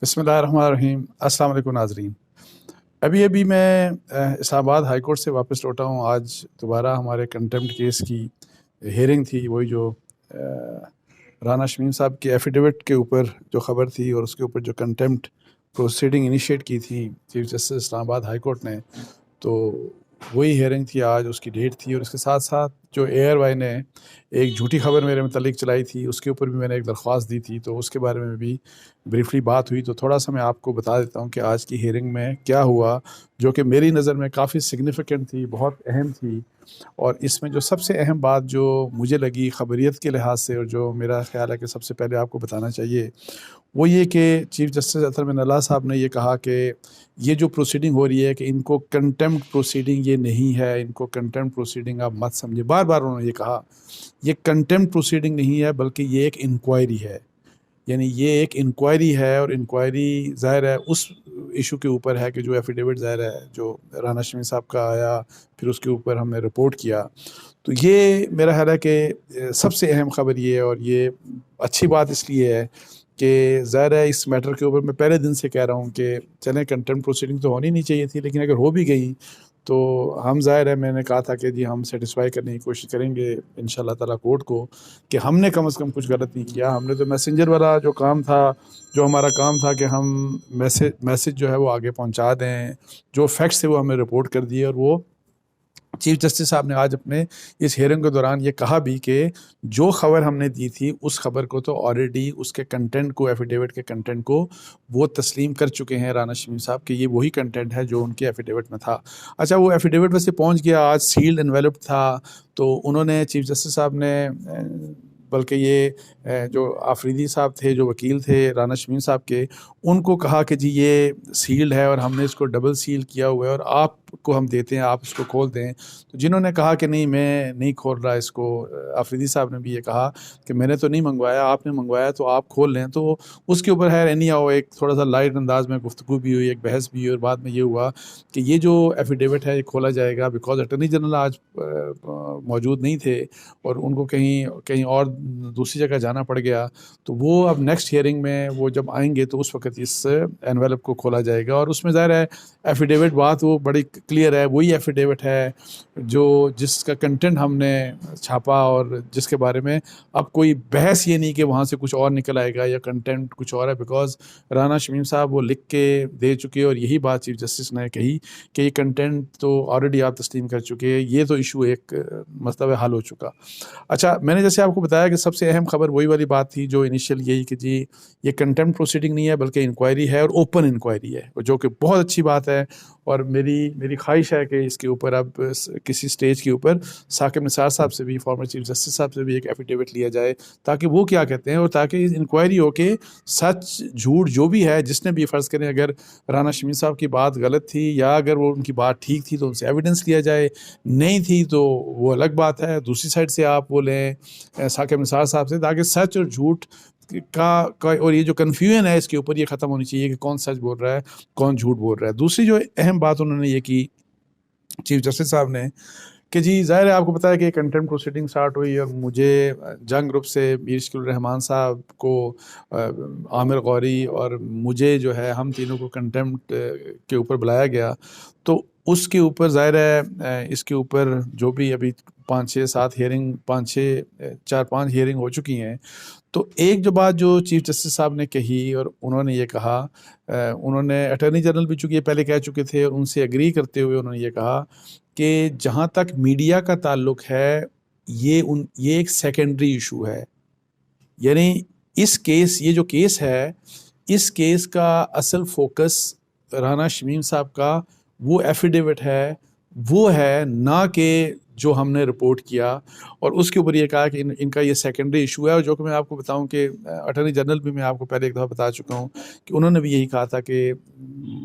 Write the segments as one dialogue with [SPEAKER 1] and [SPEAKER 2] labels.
[SPEAKER 1] बिस्मिल्लाहिर्रहमानिर्रहीम। अस्सलाम वालेकुम नाज़रीन। अभी अभी मैं इस्लामाबाद हाई कोर्ट से वापस लौटा हूँ। आज दोबारा हमारे कंटेम्प्ट केस की हेयरिंग थी। वही जो राना शमीम साहब के एफिडेविट के ऊपर जो ख़बर थी और उसके ऊपर जो कंटेम्प्ट प्रोसीडिंग इनिशिएट की थी chief justice Islamabad high court ने, तो वही हेयरिंग थी आज, उसकी डेट थी। और इसके साथ साथ जो ARY ने एक झूठी खबर मेरे मुतालिक चलाई थी, उसके ऊपर भी मैंने एक दरख्वास्त दी थी, तो उसके बारे में भी ब्रीफली बात हुई। तो थोड़ा सा मैं आपको बता देता हूँ कि आज की हेयरिंग में क्या हुआ, जो कि मेरी नज़र में काफ़ी सिग्निफिकेंट थी, बहुत अहम थी। और इसमें जो सबसे अहम बात जो मुझे लगी ख़बरियत के लिहाज से, और जो मेरा ख़्याल है कि सबसे पहले आपको बताना चाहिए, वो ये कि चीफ जस्टिस अतर मिनल्ला साहब ने ये कहा कि ये जो प्रोसीडिंग हो रही है कि इनको कंटेम्प्ट प्रोसीडिंग ये नहीं है, इनको कंटेम्प्ट प्रोसीडिंग आप मत समझे। बार बार उन्होंने ये कहा, ये कंटेम्प्ट प्रोसीडिंग नहीं है बल्कि ये एक इंक्वायरी है। यानी ये एक इंक्वायरी है, और इंक्वायरी ज़ाहिर है उस इशू के ऊपर है कि जो एफिडेविट ज़ाहिर है जो राना शमीम साहब का आया, फिर उसके ऊपर हमने रिपोर्ट किया। तो ये मेरा ख्याल है कि सबसे अहम खबर ये है, और ये अच्छी बात इसलिए है कि ज़ाहिर है इस मैटर के ऊपर मैं पहले दिन से कह रहा हूँ कि चलें, कंटेम्प्ट प्रोसीडिंग तो होनी नहीं चाहिए थी, लेकिन अगर हो भी गई तो हम ज़ाहिर है, मैंने कहा था कि जी हम सेटिस्फाई करने की कोशिश करेंगे इंशाल्लाह ताला कोर्ट को कि हमने कम से कम कुछ गलत नहीं किया। हमने तो मैसेंजर वाला जो काम था, जो हमारा काम था कि हम मैसेज जो है वो आगे पहुंचा दें, जो फैक्ट्स थे वो हमने रिपोर्ट कर दिए। और वो चीफ जस्टिस साहब ने आज अपने इस हियरिंग के दौरान ये कहा भी कि जो खबर हमने दी थी उस खबर को तो ऑलरेडी उसके कंटेंट को, एफिडेविट के कंटेंट को वो तस्लीम कर चुके हैं राना शमीम साहब कि ये वही कंटेंट है जो उनके एफिडेविट में था। अच्छा, वो एफिडेविट वैसे पहुंच गया, आज सील्ड एनवेलप था। तो उन्होंने, चीफ जस्टिस साहब ने बल्कि ये जो आफरीदी साहब थे, जो वकील थे राना शमीम साहब के, उनको कहा कि जी ये सील्ड है और हमने इसको डबल सील किया हुआ है और आपको हम देते हैं, आप इसको खोल दें। तो जिन्होंने कहा कि नहीं मैं नहीं खोल रहा इसको, आफरीदी साहब ने भी ये कहा कि मैंने तो नहीं मंगवाया, आपने मंगवाया तो आप खोल लें। तो उसके ऊपर है एनी हाउ एक थोड़ा सा लाइट अंदाज में गुफ्तगू भी हुई, एक बहस भी हुई, और बाद में ये हुआ कि ये जो एफिडेविट है ये खोला जाएगा, बिकॉज अटर्नी जनरल आज मौजूद नहीं थे और उनको कहीं कहीं और दूसरी जगह जाना पड़ गया। तो वो अब नेक्स्ट हियरिंग में वो जब आएंगे तो उस वक्त इस एनवेलप को खोला जाएगा, और उसमें ज़ाहिर है एफिडेविट बात वो बड़ी क्लियर है, वही एफिडेविट है जो जिसका कंटेंट हमने छापा और जिसके बारे में अब कोई बहस ये नहीं कि वहाँ से कुछ और निकल आएगा या कंटेंट कुछ और है, बिकॉज राना शमीम साहब वो लिख के दे चुके, और यही बात चीफ जस्टिस ने कही कि ये कंटेंट तो ऑलरेडी आप तस्लीम कर चुके हैं, ये तो इशू एक मतलब हल हो चुका। अच्छा, मैंने जैसे आपको बताया कि सबसे अहम खबर वही वाली बात थी जो इनिशियल यही कि जी ये कंटेम्प्ट प्रोसीडिंग नहीं है बल्कि इंक्वायरी है, और ओपन इंक्वायरी है, जो कि बहुत अच्छी बात है। और मेरी ख्वाहिश है कि इसके ऊपर अब किसी स्टेज के ऊपर साकिब निसार साहब से भी, फॉर्मर चीफ जस्टिस साहब से भी एक एफिडेविट लिया जाए ताकि वो क्या कहते हैं, और ताकि इंक्वायरी हो के सच झूठ जो भी है, जिसने भी फ़र्ज़ करें अगर राना शमीम साहब की बात गलत थी या अगर वो उनकी बात ठीक थी तो उनसे एविडेंस लिया जाए, नहीं थी तो वो अलग बात है, दूसरी साइड से आप वो लें साकिब निसार साहब से, ताकि सच और झूठ का और ये जो कन्फ्यूजन है इसके ऊपर ये ख़त्म होनी चाहिए कि कौन सच बोल रहा है कौन झूठ बोल रहा है। दूसरी जो अहम बात उन्होंने ये की चीफ जस्टिस साहब ने कि जी ज़ाहिर है आपको पता है कि कंटेम्प्ट प्रोसीडिंग स्टार्ट हुई, और मुझे जंग ग्रुप से मीर शकील रहमान साहब को, आमिर गौरी और मुझे जो है, हम तीनों को कंटेम्प्ट के ऊपर बुलाया गया। तो उसके ऊपर ज़ाहिर है इसके ऊपर जो भी अभी 5-6-7 हियरिंग, 5-6 4-5 हियरिंग हो चुकी हैं। तो एक जो बात जो चीफ जस्टिस साहब ने कही, और उन्होंने ये कहा, उन्होंने अटॉर्नी जनरल भी चूँकि ये पहले कह चुके थे, और उनसे एग्री करते हुए उन्होंने ये कहा कि जहाँ तक मीडिया का ताल्लुक है ये एक सेकेंडरी इशू है। यानी इस केस, ये जो केस है, इस केस का असल फोकस राना शमीम साहब का वो एफिडेविट है, वो है, ना कि जो हमने रिपोर्ट किया। और उसके ऊपर ये कहा कि इनका ये सेकेंडरी इशू है। और जो कि मैं आपको बताऊं कि अटॉर्नी जनरल भी, मैं आपको पहले एक दफ़ा बता चुका हूं कि उन्होंने भी यही कहा था कि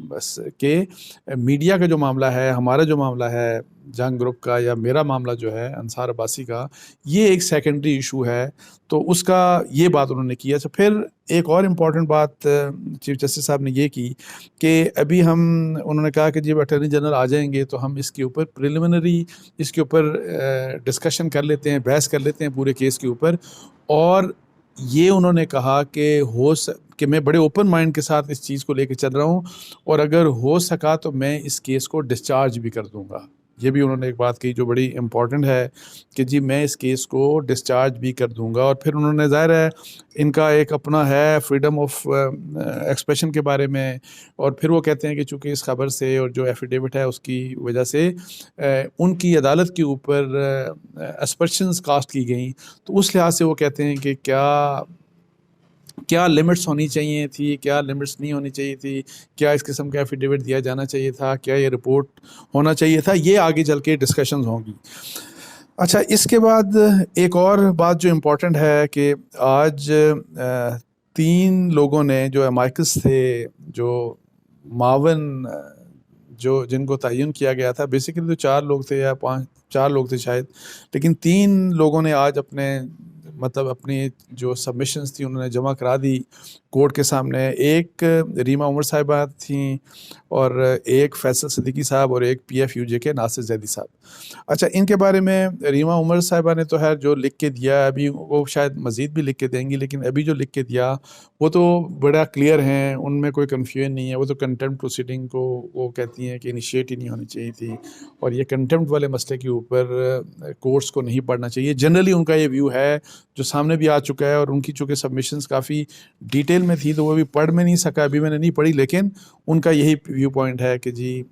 [SPEAKER 1] बस कि मीडिया का जो मामला है, हमारा जो मामला है जंग ग्रुप का, या मेरा मामला जो है अंसार अब्बासी का, ये एक सेकेंडरी इशू है। तो उसका ये बात उन्होंने किया। तो फिर एक और इम्पॉर्टेंट बात चीफ जस्टिस साहब ने ये की कि अभी उन्होंने कहा कि जब अटॉर्नी जनरल आ जाएंगे तो हम इसके ऊपर प्रिलिमिनरी, इसके ऊपर डिस्कशन कर लेते हैं, बहस कर लेते हैं पूरे केस के ऊपर। और ये उन्होंने कहा कि कि मैं बड़े ओपन माइंड के साथ इस चीज़ को लेकर चल रहा हूँ, और अगर हो सका तो मैं इस केस को डिस्चार्ज भी कर दूँगा। ये भी उन्होंने एक बात कही जो बड़ी इम्पॉर्टेंट है कि जी मैं इस केस को डिस्चार्ज भी कर दूंगा। और फिर उन्होंने, ज़ाहिर है इनका एक अपना है फ्रीडम ऑफ एक्सप्रेशन के बारे में, और फिर वो कहते हैं कि चूंकि इस खबर से और जो एफिडेविट है उसकी वजह से उनकी अदालत के ऊपर असपर्शंस कास्ट की गई, तो उस लिहाज से वो कहते हैं कि क्या लिमिट्स होनी चाहिए थी, क्या लिमिट्स नहीं होनी चाहिए थी, क्या इस किस्म का एफिडेविट दिया जाना चाहिए था, क्या ये रिपोर्ट होना चाहिए था, ये आगे चल के डिस्कशंस होंगी। अच्छा, इसके बाद एक और बात जो इम्पोर्टेंट है कि आज 3 लोगों ने जो अमाइकस थे, जो मावन जो जिनको तयन किया गया था, बेसिकली तो 4 लोग थे या 4 लोग थे शायद, लेकिन 3 लोगों ने आज अपनी जो सबमिशंस थी उन्होंने जमा करा दी कोर्ट के सामने। एक रीमा उमर साहिबा थी, और एक फैसल सिद्दीकी साहब, और एक PFUJ के नासिर जैदी साहब। अच्छा, इनके बारे में रीमा उमर साहिबा ने तो है जो लिख के दिया, अभी वो शायद मज़ीद भी लिख के देंगी, लेकिन अभी जो लिख के दिया वो तो बड़ा क्लियर हैं, उनमें कोई कन्फ्यूजन नहीं है। वो तो कंटेम्प्ट प्रोसीडिंग को वो कहती हैं कि इनिशिएट ही नहीं होनी चाहिए थी, और ये कंटेम्प्ट वाले मसले के ऊपर कोर्ट्स को नहीं पढ़ना चाहिए। जनरली उनका ये व्यू है जो सामने भी आ चुका है, और उनकी चूँकि सबमिशंस काफ़ी डिटेल में थी तो वो भी पढ़ में नहीं सका, अभी मैंने नहीं पढ़ी, लेकिन उनका यही व्यू पॉइंट है कि जी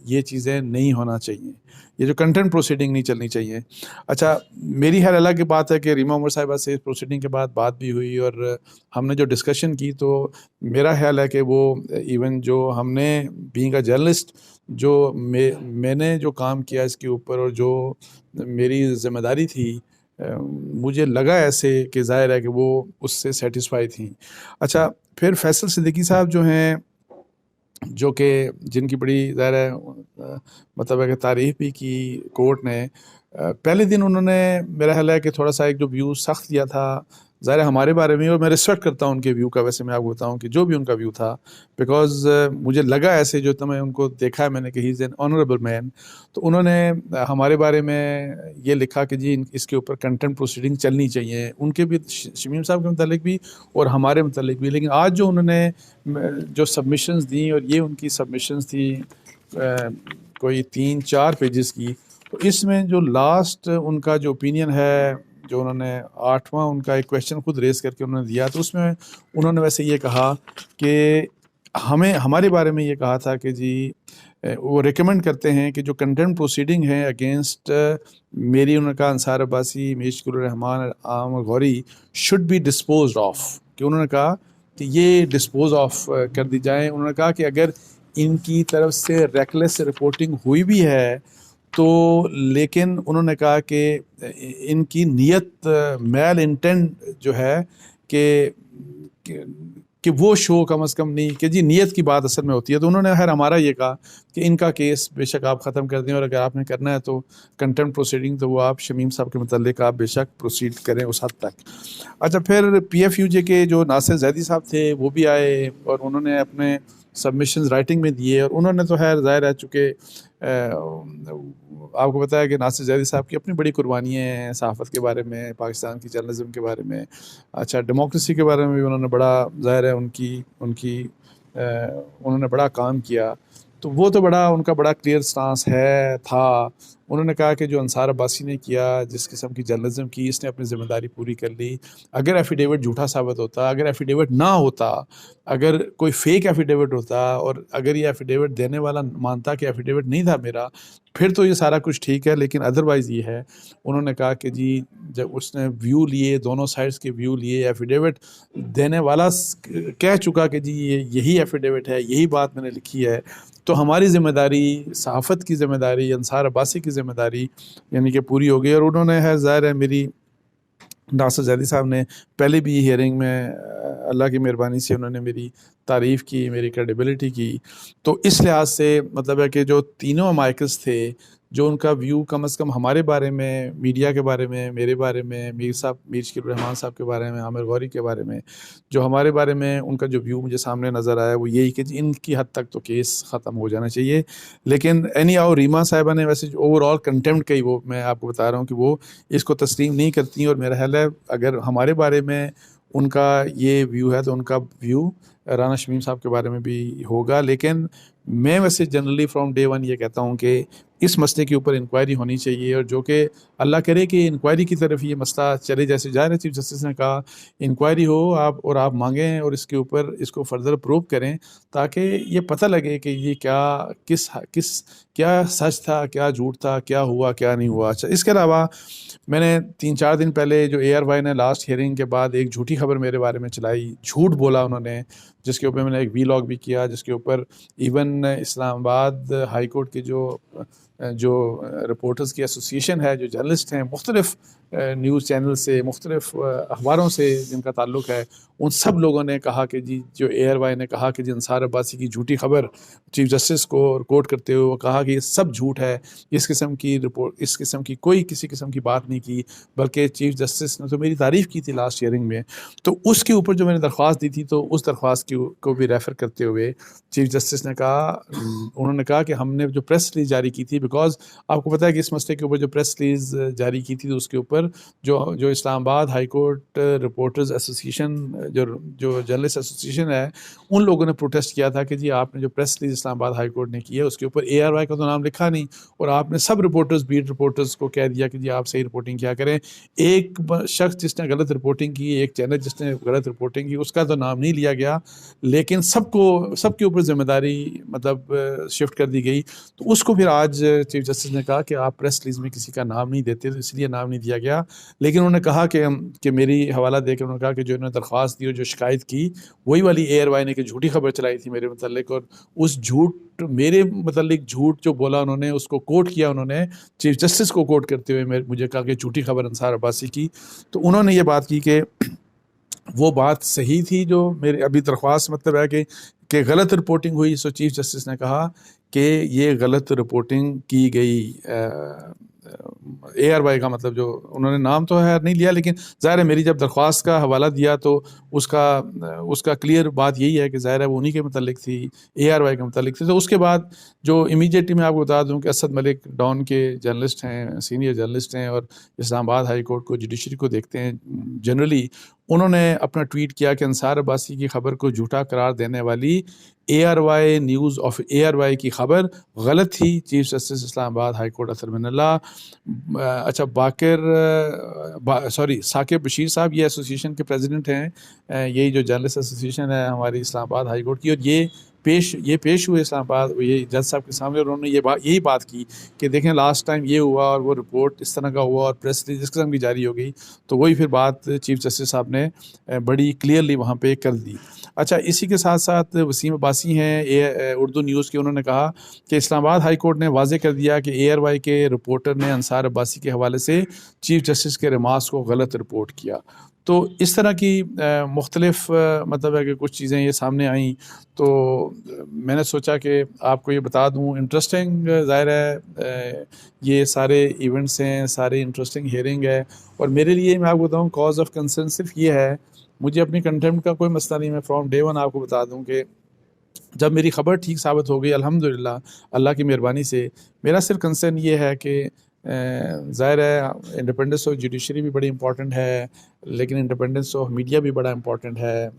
[SPEAKER 1] ये चीज़ें नहीं होना चाहिए, ये जो कंटेम्प्ट प्रोसीडिंग नहीं चलनी चाहिए। अच्छा, मेरी खैर अलग बात है कि रीमा उमर साहिबा से इस प्रोसीडिंग के बाद बात भी हुई, और हमने जो डिस्कशन की, तो मेरा ख्याल है कि वो इवन जो हमने बीइंग अ जर्नलिस्ट जो मैंने जो काम किया इसके ऊपर, और जो मेरी जिम्मेदारी थी, मुझे लगा ऐसे कि ज़ाहिर है कि वो उससे सेटिस्फाई थी। अच्छा, फिर फैसल सिद्दीकी साहब जो हैं, जो कि जिनकी बड़ी ज़ाहिर है है कि तारीफ़ भी की कोर्ट ने। पहले दिन उन्होंने, मेरा ख्याल है कि थोड़ा सा एक जो व्यू सख्त किया था ज़ाहिर है हमारे बारे में, और मैं रिस्पेक्ट करता हूँ उनके व्यू का। वैसे मैं आपको बताऊँ कि जो भी उनका व्यू था, बिकॉज़ मुझे लगा ऐसे, जो तो मैं उनको देखा है मैंने कि he is an honourable man, तो उन्होंने हमारे बारे में ये लिखा कि जी इसके ऊपर कंटेम्प्ट प्रोसीडिंग चलनी चाहिए, उनके भी, शमीम साहब के मुतालिक भी और हमारे मुतालिक भी। लेकिन आज जो उन्होंने जो सबमिशंस दी, और ये उनकी सबमिशंस थी कोई 3-4 पेजेस की, तो इसमें जो लास्ट उनका जो ओपिनियन है, जो उन्होंने 8वां उनका एक क्वेश्चन खुद रेस करके उन्होंने दिया, तो उसमें उन्होंने वैसे ये कहा कि हमारे बारे में ये कहा था कि जी वो रिकमेंड करते हैं कि जो कंटेम्प्ट प्रोसीडिंग है अगेंस्ट मेरी, उन्होंने कहा अंसार अब्बासी, मीशकुर रहमान, आम Gauri should be dispose of, कि उन्होंने कहा कि ये डिस्पोज ऑफ कर दी जाए। उन्होंने कहा कि अगर इनकी तरफ से रेकलेस रिपोर्टिंग हुई भी है तो, लेकिन उन्होंने कहा कि इनकी नीयत मैल इंटेंट जो है कि वो शो कम से कम नहीं, कि जी नीयत की बात असल में होती है। तो उन्होंने खैर हमारा ये कहा कि इनका केस बेशक आप ख़त्म कर दें, और अगर आपने करना है तो कंटेम्प्ट प्रोसीडिंग तो वो आप शमीम साहब के मुतालिक आप बेशक प्रोसीड करें उस हद तक। अच्छा, फिर PFUJ के जो नासिर जैदी साहब थे वो भी आए, और उन्होंने अपने सबमिशंस राइटिंग में दिए, और उन्होंने तो खैर ज़ाहिर है चूँकि आपको पता है कि नासिर जैदी साहब की अपनी बड़ी कुर्बानियाँ हैं सहाफ़त के बारे में, पाकिस्तान की जर्नलिज्म के बारे में, अच्छा डेमोक्रेसी के बारे में भी उन्होंने बड़ा, ज़ाहिर है उन्होंने बड़ा काम किया। तो वो तो उनका बड़ा क्लियर स्टांस था। उन्होंने कहा कि जो अंसार अब्बासी ने किया, जिस किस्म की जर्नलिज्म की, इसने अपनी ज़िम्मेदारी पूरी कर ली। अगर एफिडेविट झूठा साबित होता, अगर एफिडेविट ना होता, अगर कोई फेक एफिडेविट होता, और अगर ये एफिडेविट देने वाला मानता कि एफिडेविट नहीं था मेरा, फिर तो ये सारा कुछ ठीक है, लेकिन अदरवाइज़ ये है। उन्होंने कहा कि जी जब उसने व्यू लिए, दोनों साइड्स के व्यू लिए, एफिडेविट देने वाला कह चुका कि जी ये यही एफिडेविट है, यही बात मैंने लिखी है, तो हमारी ज़िम्मेदारी, सहाफ़त की ज़िम्मेदारी, अंसार अब्बासी की ज़िम्मेदारी यानी कि पूरी हो गई। और उन्होंने है, ज़ाहिर है मेरी नासिर जैदी साहब ने पहले भी हियरिंग में अल्लाह की मेहरबानी से उन्होंने मेरी तारीफ़ की, मेरी क्रेडिबिलिटी की। तो इस लिहाज से है कि जो तीनों अमाइकस थे, जो उनका व्यू कम से कम हमारे बारे में, मीडिया के बारे में, मेरे बारे में, मीर शकील रहमान साहब के बारे में, आमिर गौरी के बारे में, जो हमारे बारे में उनका जो व्यू मुझे सामने नज़र आया वो यही कि इनकी हद तक तो केस ख़त्म हो जाना चाहिए। लेकिन एनी हाउ रीमा साहिबा ने वैसे ओवरऑल कंटेम्प्ट कही, वो मैं आपको बता रहा हूँ कि वो इसको तस्लीम नहीं करती, और मेरा ख्याल है अगर हमारे बारे में उनका ये व्यू है, तो उनका व्यू राना शमीम साहब के बारे में भी होगा। लेकिन मैं वैसे जनरली फ्रॉम डे वन ये कहता हूँ कि इस मसले के ऊपर इंक्वायरी होनी चाहिए, और जो कि अल्लाह करे कि इंक्वायरी की तरफ ये मसला चले। जैसे ज़ाहिर है चीफ जस्टिस ने कहा इंक्वायरी हो आप मांगें और इसके ऊपर इसको फर्दर प्रूव करें, ताकि ये पता लगे कि ये किस किस क्या सच था, क्या झूठ था, क्या हुआ क्या नहीं हुआ। अच्छा, इसके अलावा मैंने 3-4 दिन पहले जो ARY ने लास्ट हियरिंग के बाद एक झूठी खबर मेरे बारे में चलाई, झूठ बोला उन्होंने, जिसके ऊपर मैंने एक वीलॉग भी किया, जिसके ऊपर इवन इस्लामाबाद हाई कोर्ट के जो रिपोर्टर्स की एसोसिएशन है, जो जर्नलिस्ट हैं मुख्तलिफ न्यूज़ चैनल से, मुख्तलिफ अखबारों से जिनका ताल्लुक़ है, उन सब लोगों ने कहा कि जी जो ARY ने कहा कि जी अंसार अब्बासी की झूठी खबर चीफ जस्टिस को कोट करते हुए वो कहा कि ये सब झूठ है, इस किस्म की रिपोर्ट, इस किस्म की कोई किसी किस्म की बात नहीं की, बल्कि चीफ जस्टिस ने तो मेरी तारीफ़ की थी लास्ट हियरिंग में। तो उसके ऊपर जो मैंने दरख्वास्त दी थी, तो उस दरख्वास्त को भी रेफ़र करते हुए चीफ जस्टिस ने कहा, उन्होंने कहा कि हमने जो प्रेस रिलीज़ जारी की थी, बिकॉज़ आपको पता है कि इस मसले के ऊपर जो प्रेस रिलीज़ जारी की थी, तो उसके ऊपर जो Islamabad high court reporters association, जो जर्नलिस्ट एसोसिएशन है, उन लोगों ने प्रोटेस्ट किया था कि जी आपने जो press release Islamabad high court ने की है उसके ऊपर ARY का तो नाम लिखा नहीं, और आपने सब रिपोर्टर्स, बीट रिपोर्टर्स को कह दिया कि जी आप सही रिपोर्टिंग किया करें। एक शख्स जिसने गलत रिपोर्टिंग की, एक चैनल जिसने गलत रिपोर्टिंग की, उसका तो नाम नहीं लिया गया, लेकिन सबके ऊपर जिम्मेदारी मतलब शिफ्ट कर दी गई। तो उसको फिर आज चीफ जस्टिस ने कहा कि आप प्रेस रिलीज में किसी का नाम नहीं देते, तो इसलिए नाम नहीं दिया गया। लेकिन उन्होंने कहा कि मेरी हवाला देकर उन्होंने कहा कि जो इन्होंने दरख्वास्त दी और जो शिकायत की वही वाली ARY ने कि झूठी खबर चलाई थी मेरे मतलब, और उस झूठ मेरे मतलब झूठ जो बोला उन्होंने, उसको कोट किया उन्होंने चीफ जस्टिस को कोट करते हुए मुझे कहा कि झूठी खबर अंसार अब्बासी की। तो उन्होंने ये बात की कि वो बात सही थी जो मेरे अभी दरख्वास्त मतलब है कि गलत रिपोर्टिंग हुई। सो चीफ जस्टिस ने कहा कि ये गलत रिपोर्टिंग की गई। ARY का मतलब जो उन्होंने नाम तो है नहीं लिया, लेकिन ज़ाहिर है मेरी जब दरख्वास्त का हवाला दिया तो उसका क्लियर बात यही है कि ज़ाहिर है वो उन्हीं के मतलब थी, ARY के मतलब थी। तो उसके बाद जो इमीडिएटली मैं आपको बता दूं कि असद मलिक डॉन के जर्नलिस्ट हैं, सीनियर जर्नलिस्ट हैं, और इस्लामाबाद हाई कोर्ट को, जुडिशरी को देखते हैं जनरली, उन्होंने अपना ट्वीट किया कि अंसार अब्बासी की खबर को झूठा करार देने वाली ARY न्यूज़ ऑफ ARY की खबर गलत थी। Chief justice Islamabad high court असर मिनल्ला, अच्छा साकिब बशीर साहब ये एसोसिएशन के प्रेसिडेंट हैं, यही जो जर्नलिस्ट एसोसिएशन है हमारी इस्लामाबाद हाई कोर्ट की, और ये पेश हुए इस्लामाबाद ये जज साहब के सामने, और उन्होंने यही बात की कि देखें लास्ट टाइम ये हुआ और वो रिपोर्ट इस तरह का हुआ और प्रेस रिलीज इस किस्म की जारी हो गई। तो वही फिर बात चीफ जस्टिस साहब ने बड़ी क्लियरली वहाँ पे कर दी। अच्छा, इसी के साथ साथ वसीम अब्बासी हैं उर्दू न्यूज़ के, उन्होंने कहा कि इस्लामाबाद हाई कोर्ट ने वाजे कर दिया कि ARY के रिपोर्टर ने अंसार अब्बासी के हवाले से चीफ जस्टिस के रिमार्क्स को गलत रिपोर्ट किया। तो इस तरह की मुख्तलिफ मतलब है कि कुछ चीज़ें ये सामने आईं, तो मैंने सोचा कि आपको ये बता दूं। इंटरेस्टिंग ज़ाहिर है ये सारे इवेंट्स हैं, सारे इंटरेस्टिंग हियरिंग है, और मेरे लिए मैं आपको बताऊं कॉज ऑफ कंसर्न सिर्फ ये है, मुझे अपनी कंटेम्प्ट का कोई मसला नहीं। मैं फ्रॉम डे वन आपको बता दूं कि जब मेरी खबर ठीक साबित हो गई अल्हम्दुलिल्लाह अल्लाह की मेहरबानी से, मेरा सिर्फ कंसर्न ये है कि ज़ाहिर है इंडिपेंडेंस ऑफ जुडिशरी भी बड़ी इंपॉर्टेंट है, लेकिन इंडिपेंडेंस ऑफ मीडिया भी बड़ा इंपॉर्टेंट है।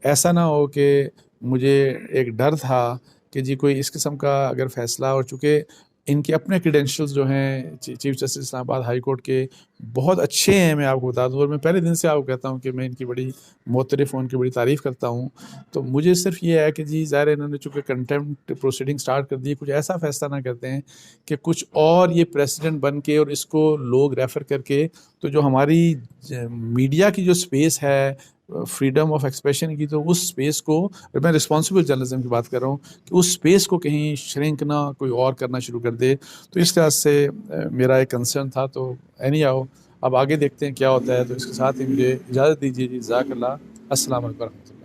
[SPEAKER 1] ऐसा ना हो कि मुझे एक डर था कि जी कोई इस किस्म का अगर फ़ैसला, और चूँकि इनके अपने क्रेडेंशियल्स जो हैं chief justice Islamabad high court के बहुत अच्छे हैं, मैं आपको बता दूँ, और मैं पहले दिन से आपको कहता हूँ कि मैं इनकी बड़ी मोतरफ़ हूँ, इनकी बड़ी तारीफ़ करता हूँ। तो मुझे सिर्फ ये है कि जी ज़ाहिर है इन्होंने चूँकि कंटेम्प्ट प्रोसीडिंग स्टार्ट कर दी, कुछ ऐसा फ़ैसला ना करते हैं कि कुछ और ये प्रेसिडेंट बन के और इसको लोग रेफ़र करके, तो जो हमारी मीडिया की जो स्पेस है फ्रीडम ऑफ एक्सप्रेशन की, तो उस स्पेस को, मैं रिस्पॉन्सिबल जर्नलिज्म की बात कर रहा हूँ, कि उस स्पेस को कहीं श्रिंक ना कोई और करना शुरू कर दे। तो इस तरह से मेरा एक कंसर्न था। तो एनी हाउ अब आगे देखते हैं क्या होता है। तो इसके साथ ही मुझे इजाज़त दीजिए जी, जज़ाकल्लाह, अस्सलाम वालेकुम।